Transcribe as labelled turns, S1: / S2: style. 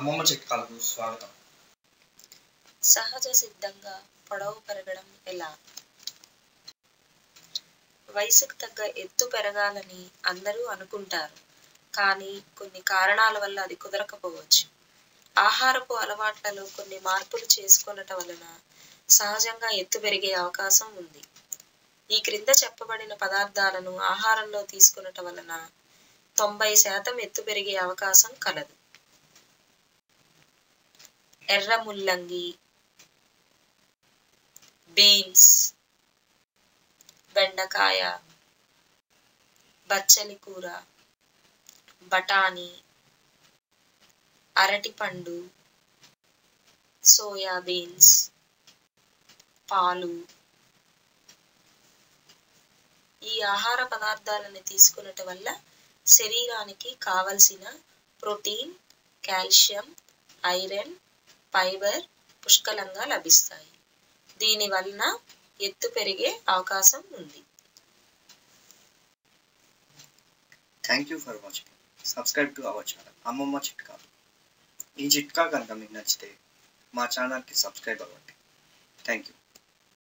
S1: అమ్మమ్మ చిట్కాలకు స్వాగతం.
S2: సహజ సిద్ధంగా పొడవు పెరగడం ఎలా? వయసుకు తగ్గ ఎత్తు పెరగాలని అందరూ అనుకుంటారు, కానీ కొన్ని కారణాల వల్ల అది కుదరకపోవచ్చు. ఆహారపు అలవాట్లలో కొన్ని మార్పులు చేసుకొనటం వలన సహజంగా ఎత్తు పెరిగే అవకాశం ఉంది. ఈ క్రింద చెప్పబడిన పదార్థాలను ఆహారంలో తీసుకొనటం వలన 90% ఎత్తు పెరిగే అవకాశం కలదు. ఎర్ర ముల్లంగి, బీన్స్, బెండకాయ, బచ్చలి కూర, బఠానీ, అరటిపండు, సోయాబీన్స్, పాలు. ఈ ఆహార పదార్థాలను తీసుకొనటం వల్ల శరీరానికి కావలసిన ప్రోటీన్, కాల్షియం, ఐరన్, ఫైబర్ పుష్కలంగా లభిస్తాయి. దీని వలన ఎత్తు పెరిగే అవకాశం ఉంది.
S3: Thank you for watching. Subscribe to our channel అమ్మమ్మ చిట్కాలు. ఈ చిట్కా కనుక మీకు నచ్చితే మా ఛానల్కి సబ్స్క్రైబ్ అవ్వండి. Thank you.